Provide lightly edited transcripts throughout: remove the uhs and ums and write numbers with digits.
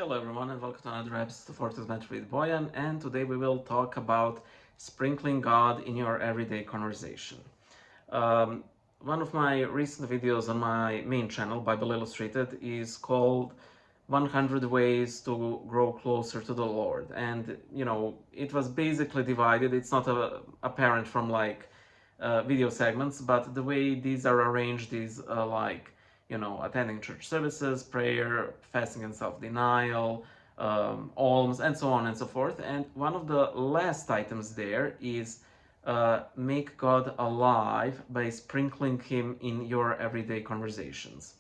Hello everyone and welcome to another episode of Orthodox Matter with Boyan, and today we will talk about sprinkling God in your everyday conversation. One of my recent videos on my main channel, Bible Illustrated, is called 100 Ways to Grow Closer to the Lord. And, it was basically divided. It's not apparent from video segments, but the way these are arranged is attending church services, prayer, fasting and self-denial, alms, and so on and so forth. And one of the last items there is make God alive by sprinkling Him in your everyday conversations.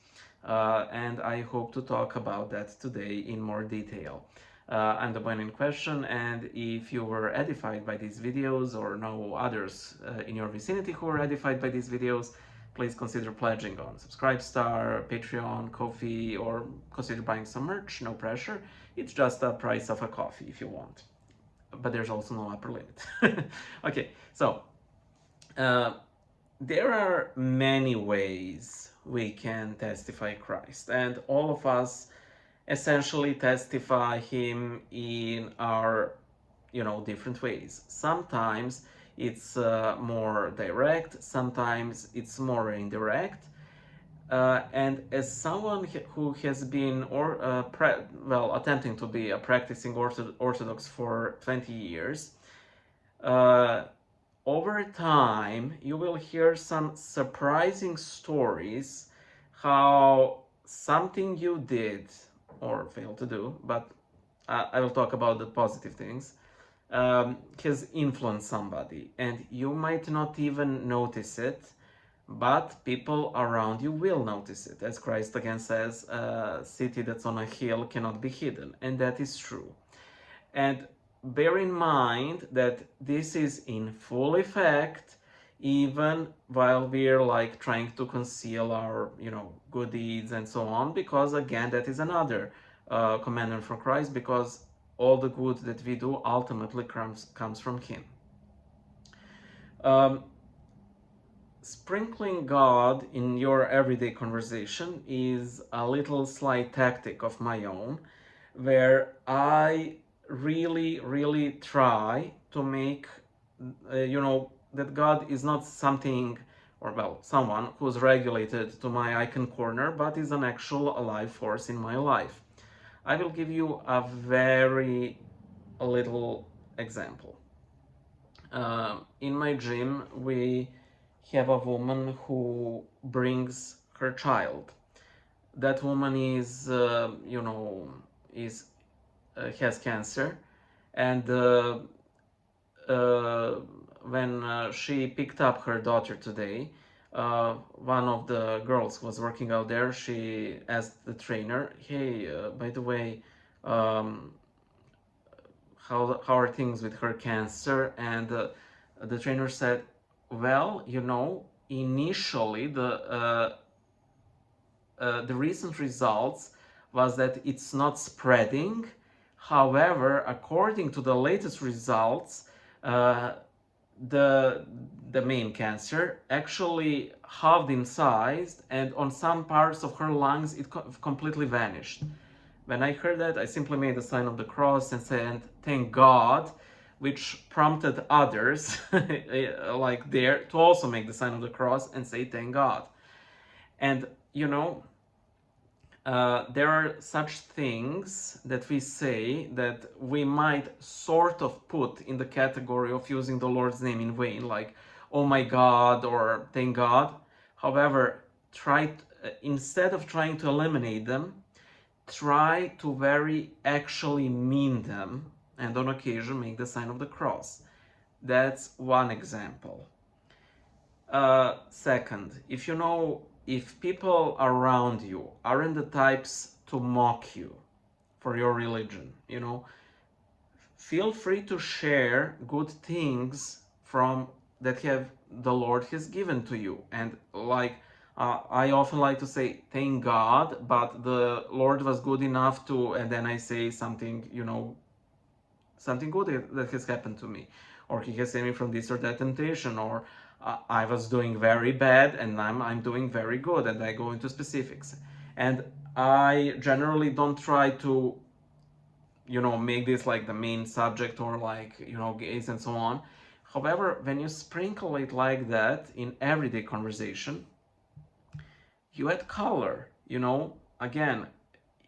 And I hope to talk about that today in more detail. I'm the one in question, and if you were edified by these videos or know others in your vicinity who were edified by these videos, please consider pledging on Subscribestar, Patreon, Ko-fi, or consider buying some merch. No pressure. It's just the price of a coffee if you want. But there's also no upper limit. Okay, so there are many ways we can testify Christ, and all of us essentially testify Him in our different ways. Sometimes it's more direct, sometimes it's more indirect. And as someone who has been attempting to be a practicing Orthodox for 20 years, over time you will hear some surprising stories how something you did or failed to do, but I will talk about the positive things, has influenced somebody, and you might not even notice it, but people around you will notice it. As Christ again says, a city that's on a hill cannot be hidden, and that is true. And bear in mind that this is in full effect even while we're trying to conceal our good deeds and so on, because again that is another commandment from Christ, because all the good that we do ultimately comes from Him. Sprinkling God in your everyday conversation is a little slight tactic of my own, where I really try to make that God is not something, or someone who's regulated to my icon corner, but is an actual alive force in my life. I will give you a very little example. In my gym, we have a woman who brings her child. That woman is, has cancer, and when she picked up her daughter today, one of the girls who was working out there, she asked the trainer, "Hey, by the way, how are things with her cancer?" And the trainer said, "Well, initially the recent results was that it's not spreading. However, according to the latest results, the main cancer actually halved in size, and on some parts of her lungs it completely vanished." When I heard that, I simply made the sign of the cross and said, "Thank God," which prompted others there to also make the sign of the cross and say, "Thank God." And there are such things that we say that we might sort of put in the category of using the Lord's name in vain, like "oh my God" or "thank God." However, instead of trying to eliminate them, try to very actually mean them, and on occasion make the sign of the cross. That's one example. Second, if people around you aren't the types to mock you for your religion, feel free to share good things from that the Lord has given to you. And I often like to say, "Thank God," but the Lord was good enough to, and then I say something, something good that has happened to me, or He has saved me from this or that temptation, or I was doing very bad and I'm doing very good, and I go into specifics. And I generally don't try to make this like the main subject, or like, gays and so on. However, when you sprinkle it like that in everyday conversation, you add color, again,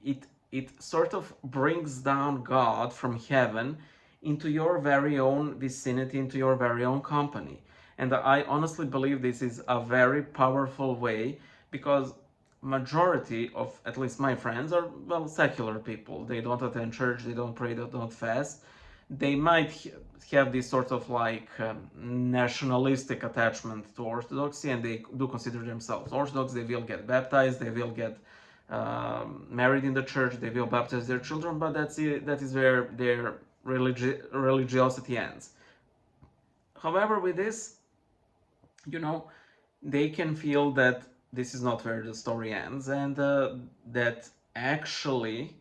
it sort of brings down God from heaven into your very own vicinity, into your very own company. And I honestly believe this is a very powerful way, because majority of, at least my friends, are, well, secular people. They don't attend church, they don't pray, they don't fast. They might have this sort of like nationalistic attachment to Orthodoxy, and they do consider themselves Orthodox. They will get baptized, they will get married in the church, they will baptize their children, but that is where their religiosity ends. However, with this, they can feel that this is not where the story ends, and that actually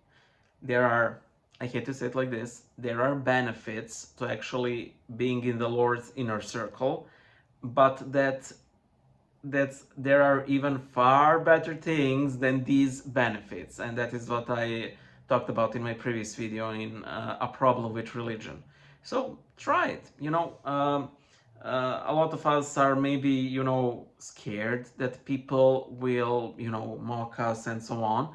there are, I hate to say it like this, there are benefits to actually being in the Lord's inner circle, but that there are even far better things than these benefits. And that is what I talked about in my previous video in A Problem with Religion. So try it. A lot of us are maybe, scared that people will, mock us and so on.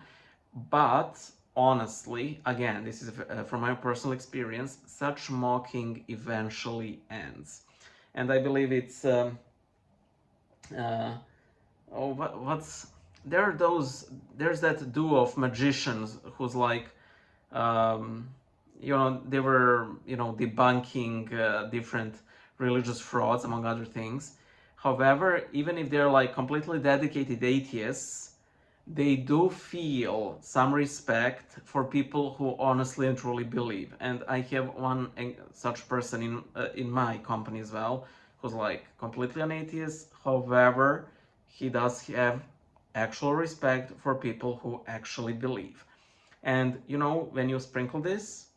But honestly, again, this is from my personal experience, such mocking eventually ends. And I believe it's what's there's that duo of magicians who's like, they were, debunking different religious frauds, among other things. However, even if they're like completely dedicated atheists, they do feel some respect for people who honestly and truly believe. And I have one such person in my company as well, who's like completely an atheist. However, he does have actual respect for people who actually believe. And when you sprinkle this,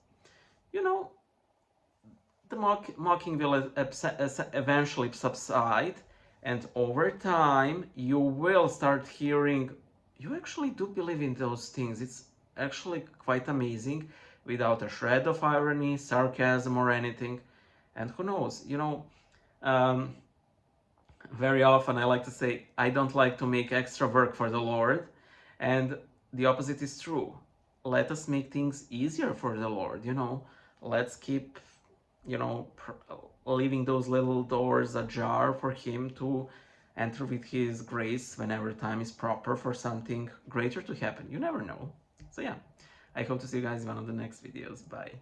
the mocking will eventually subside, and over time you will start hearing, you actually do believe in those things. It's actually quite amazing, without a shred of irony, sarcasm, or anything. And who knows, um, very often I like to say, I don't like to make extra work for the Lord. And the opposite is true. Let us make things easier for the Lord, Let's keep, leaving those little doors ajar for Him to enter with His grace whenever time is proper for something greater to happen. You never know. So yeah, I hope to see you guys in one of the next videos. Bye.